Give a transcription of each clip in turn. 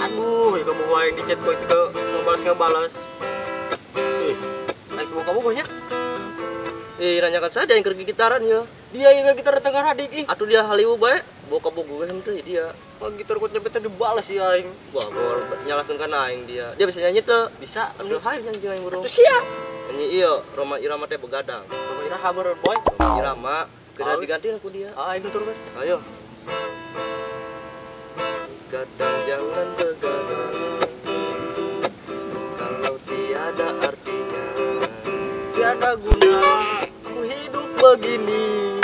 Aduh, kamu yang di chat ko itu ngebalas. Naik kamu banyak. Nanyakan saja yang kerja gitaran ya. Dia yang gitar tengah adik Atuh dia haliu bae, boga-boga henteu dia. Oh, gitar ko nyampe tadi dibalas ya aing. Wah, gua nyalakeun kana aing dia. Dia bisa nyanyi teu? Bisa. Aduh, hayu nyanyi aing burung. Atuh sia. Nyanyi ieu, Roma Irama teh begadang. Roma Irama boy. Roma Irama, kena diganti aku dia. Aing tutur bae. Ayo. Begadang jangan begadang. Kalau tiada artinya, tiada guna ku hidup begini.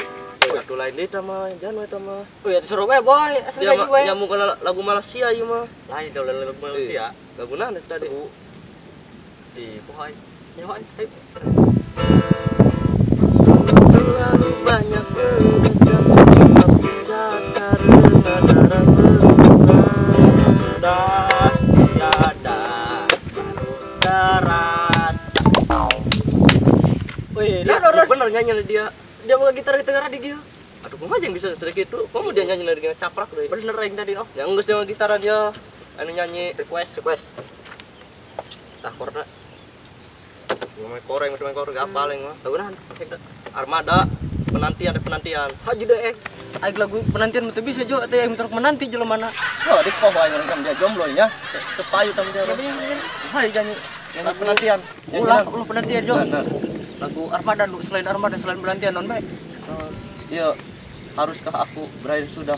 Atuh lain deh mah, jangan eta mah. Oh ya disuruh we boy, asal Dia nyanyi mah we. nyambung ke lagu Malaysia ieu mah. Lain dah lagu Malaysia. Lagu naon tadi? Di boy. Nyawa aing. Terlalu banyak begadang, tapi cakar darah berkurang. Sudah tiada baru teras. Wih, Dia bener nyanyi dia. dia mau gitar di tengah adik dia. Aduh, kok aja yang bisa sedikit itu? Kamu dia nyanyi dari caprak deh. Bener aing tadi oh. Yang geus dengan gitaran dia. Anu nyanyi Request. Tah korna. main koreng gak apa lain mah. Lagu naon? Armada penantian. Haji deh aing lagu penantian teu bisa jo teh yang menanti jelema mana. Oh, di poho aing ngam dia jomblo nya. Teu payu tam dia. Hai nyanyi lagu penantian. Ulah penantian jo. Bener. Lagu Armada selain penantian non bae. Iya, haruskah aku berakhir sudah?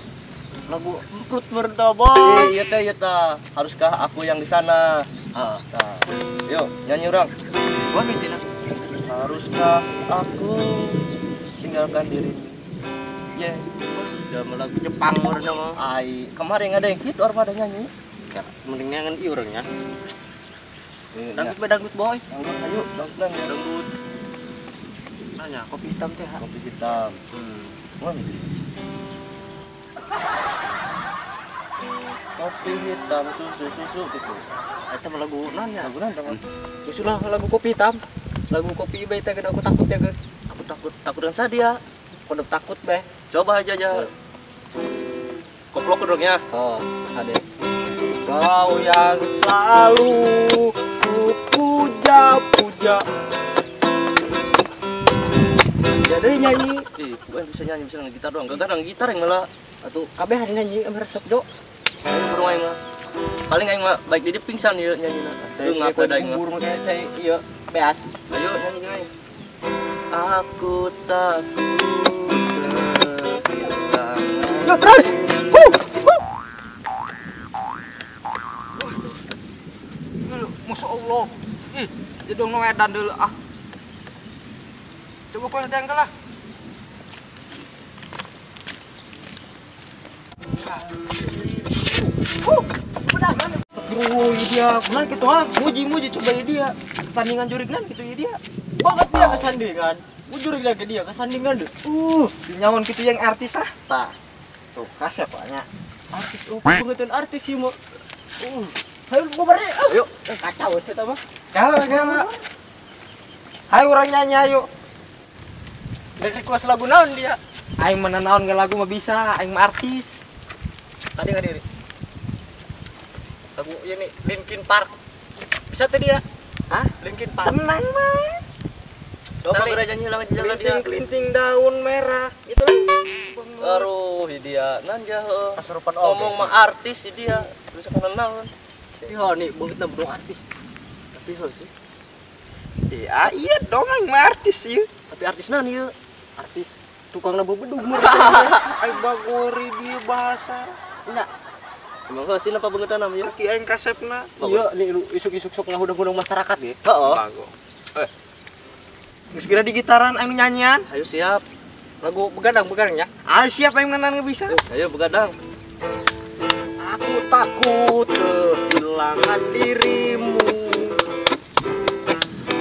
Lagu Emprut Bertoboy. Iya teh, haruskah aku yang di sana? Ah, Nah, yuk nyanyi orang. gua mintina. Haruskah aku tinggalkan dirimu? Yeah. Udah lagu Jepang urang mah. Ai, kemarin ada yang gitu Armada nyanyi. Mending nyangan ieu urang nya. Dangdut Dangdut boy. ayo, dangdut. Dangdut. Nanya kopi hitam teh. Kopi hitam. Mana? Kopi hitam, susu gitu. Eta mah lagu naon nya? Lagu nanda kan? Usulah lagu kopi hitam. Lagu kopi bae teh aku takut ya geus. Aku takut dengan sadia. Kodok takut beh. Coba aja. Koplok dongnya. Oh, ada. Kau yang selalu ku puja. Jadi nyanyi. Gue bisa nyanyi bisa gitar doang. Gak gitar yang malah. Atuh kabeh hari nyanyi am resep jo. Aing burung aing mah. Paling aing mah baik dia pingsan ieu nyanyina. Teu ngapa da aing mah. Burung teh cai ieu beas. Ayo nyanyi aing. Aku takut kehilangan. Terus. Masya Allah. Ih, jedong nu edan deuleu ah. Coba kau yang tengkel lah. Seru dia, benar gitu ah, muji coba dia. Kesandingan jurignan gitu ya dia. Banget dia kesandingan. Jurig lagi dia kesandingan deh. Nyawan gitu yang artis ah. Tah. Tuh, kasih apanya. Artis, pengertian artis sih mau. Ayo gobar deh. Ayo. Kacau sih tama. Gala. Ayo orang nyanyi ayo. Dari kelas lagu naon dia? Aing mana naon nggak lagu mah bisa, aing mah artis. Tadi nggak diri. Lagu ini Linkin Park. Bisa tuh dia? Hah? Linkin Park. Tenang mah. Coba geura nyanyi lawan jalan dia. Kelinting daun merah. Itu lah. Aduh, dia nanja heuh. Kasurupan Ngomong mah artis dia. Bisa kenal naon. Jadi nih beungeut na burung artis. Tapi heuh sih. Iya dong aing mah artis ieu. Tapi artis naon ieu? Artis tukang nabu bedug mah. Aing bagori dia bahasa. Nya. Emang heuh sih napa beungeut nam ieu? Saki aing kasepna. Iya nih isuk-isuk sok ngahudang-hudang masyarakat ya. Heeh. Bago. Geus kira di gitaran aing nyanyian. Ayo siap. Lagu begadang ya. Ah siap aing nanan bisa. Ayo begadang. Aku takut kehilangan dirimu.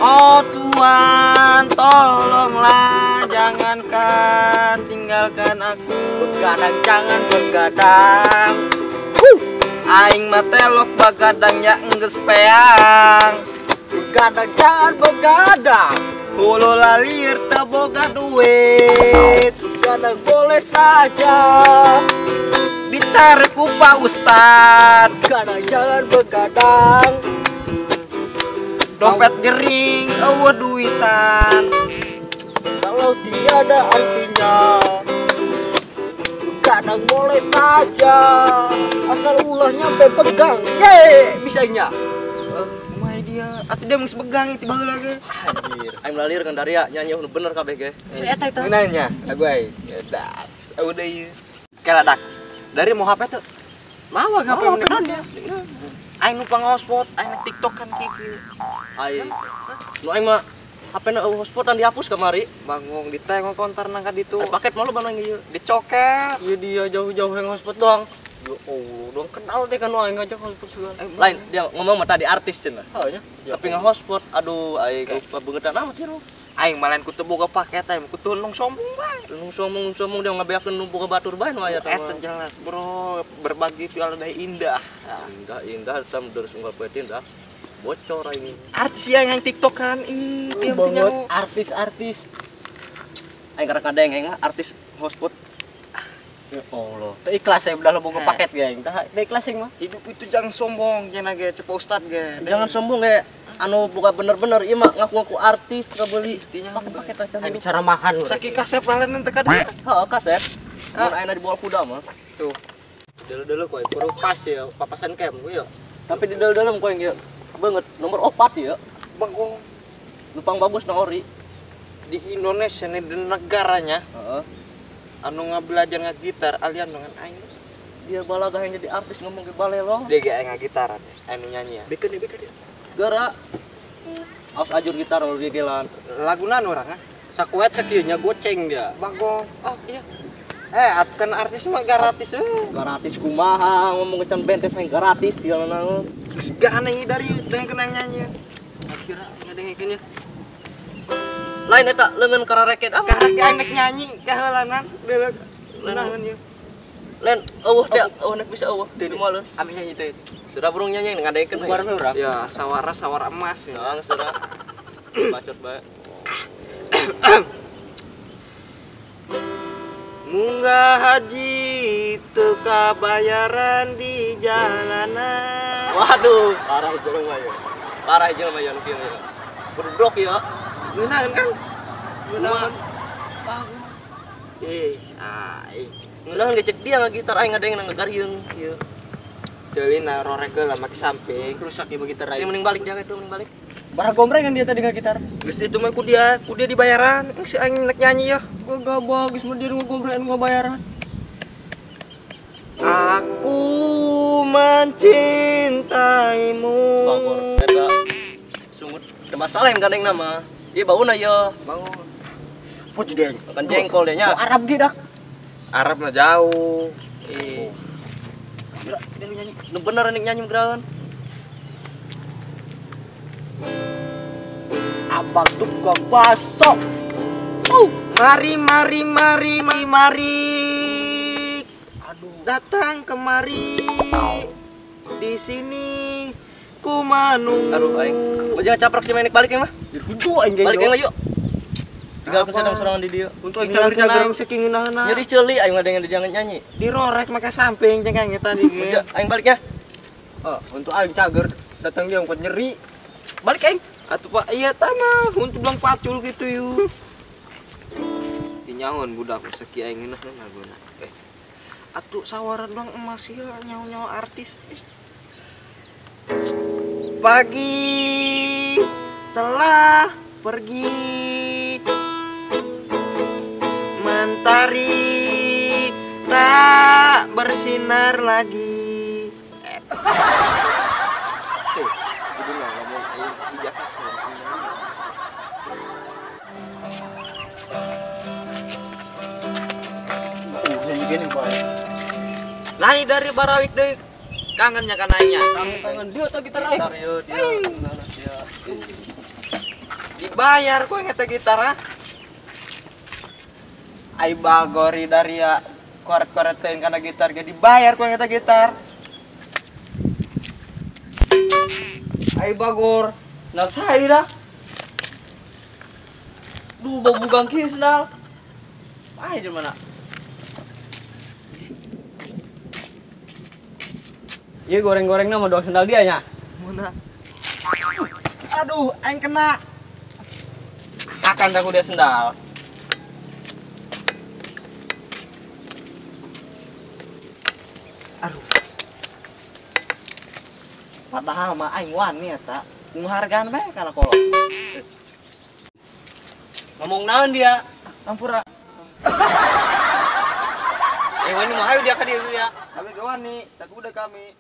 Oh Tuhan, tolonglah jangankan tinggalkan aku. Begadang jangan begadang. Aing mah telok begadang ya enggeus peang. Begadang jangan begadang. Hulu lalir teu boga duit. Begadang boleh saja. dicari ku Pak Ustad. Kadang jalan begadang, Dompet jering, duitan. kalau tiada artinya kadang boleh saja, asal ulahnya pegang. Bisanya. Kumai dia, atuh dia mesti pegang itu baheula ge. Anjir. Aing melalir kan Daria nyanyi bener kabeh ge. Si eta itu. Nanya, lagu ai. Ya das, udah ieu. Kala dak. Dari mau HP tuh. Mau HP mana dia? Aing numpang hotspot, aing TikTok kan kieu. Ai. Nu aing mah HP-na hotspotan dihapus kamari. Bangung ditengok kontar nangka ditu. Paket malu banang ieu. Dicoket. Ieu dia jauh-jauh yang hotspot doang. Ya Allah, dong kenal teh kan aing ngajak hotspot segala. Lain dia ngomong mah tadi artis cenah. Oh nya. Tapi nge-hotspot, aduh aing lupa beungetan amat ya. Aing malahan kutu boga paket aing kutu nung sombong bae. Nung sombong dia ngabeakeun nu boga batur bae nu aya teh. Eta jelas, Bro. Berbagi itu alda indah. Indah tam terus ungkapkeun dah. Bocor ini. Artis yang TikTok kan, dia punya Banget artis-artis. Aing kadang-kadang aing mah artis hotspot. Ya Allah. Teu ikhlas saya udah boga paket geng. Tah ikhlas yang mah. hidup itu jangan sombong, cenah ge cepa ustad ge. Jangan sombong ge. Anu boga bener-bener ieu mah ngaku-ngaku artis kabeli. Tinya Paket aja Anu nih. saramahan. sakit kasep lain teh ka dia. Heeh, kaset. Mun ayeuna di bawah kuda mah. Tuh. Dulu koy puru pas ya papasan kem ya. Tapi di dalam koeng ieu banget nomor 4 ya. Bagong Lupang bagus na ori. di Indonesia nih di negaranya Heeh. anu ngabelajar ngagitar alian dengan aing. Dia balaga yang jadi artis ngomong ke balelo. Dia ge aing ngagitaran, anu nyanyi ya. Bikin dia. Gara aus ajur gitar lu di gelan. Lagunan orang ah. Sakuet sakieunya goceng dia. Bagong. Oh, iya. Kan artis mah gratis Gratis kumaha ngomong ke can band teh gratis segala naon. Segala nih dari yang kena nyanyi. Akhirnya ngadengkeun ya. Lain eta leungeun karareket apa? Karek aing nyanyi kaheulanan deuleu leungeun ieu. Lain eueuh teh eueuh nek bisa eueuh teu males. Ami nyanyi teh. Sudah burung nyanyi ngadengkeun we. Bubar we urang. Ya, sawara emas ya. Nah, sudah. Bacot bae. Munggah haji teu kabayaran di jalanan. Waduh, Parah jeung mah ya. parah jelema yang kieu. Berdok ya. Ngeunaheun kan? Kumaha? Ai. Sudah ngecek dia gitar aing ngadeng nang ngagarieung ieu. Ceulina rorekeun lah make samping. Rusak ieu gitar Cing aing. mending balik dia itu mending balik. Barang gombrengan dia tadi gitar. Geus ditu mah ku dia dibayaran. Si aing nek nyanyi ya. Gua gak bagus mah dia ngegombreng gua bayaran. Aku mencintaimu. Bangor. Eta sungguh teu masalah yang gandeng nama. Ieu bauna ieu. Bangun. Puji deng. Kan jengkol deh nya. Arab gidak. Arab mah jauh. Gila, dia nyanyi. Nu bener nih nyanyi gerahan. Abang tukang baso. Mari. Aduh. Datang kemari. Di sini ku menunggu. Aduh aing. Bajang caprak si menek balik ya mah. Dirhudu anjing. Balik yang yuk. Tinggal sedang serangan di dia. Untuk cager-cager saking ngeunaheuna. Nyeri ceuli aing ngadeng di jangan nyanyi. Dirorek make samping cengkang tadi ge. Aing balik ya. Oh, untuk aing cager datang dia ngkot nyeri. Balik aing. Atuh Pak, iya tama, untuk bilang pacul gitu yuk. Dinyaun budak seki aing ngeunaheun laguna. Atuh sawara doang emas ieu nyawa-nyawa artis. Pagi telah pergi, mentari tak bersinar lagi. Itu nggak ngomong di Jakarta Nyanyi gini bae. Nani dari Barawik deh, kangennya kan nanya. Kangen dia teh gitar aing. Tario dia. Mana dia. Dibayar kok ngeta gitar ah. Ai bagori dari ya koret-koretin karena gitar ge dibayar kok ngeta gitar. Ai bagor, nah saira. Duh bau bugang kieu sendal. Ai di mana? Iya goreng-goreng nama doang sendal dia nya. Mana? Aduh, aing kena. Akan dah dia sendal. Aduh, Padahal mah aing wani eta. Menghargaan bae kana kolot. Ngomong naon dia? ampura. Wani mah hayu dia ka dieu ya. Kami gawani, tak udah kami.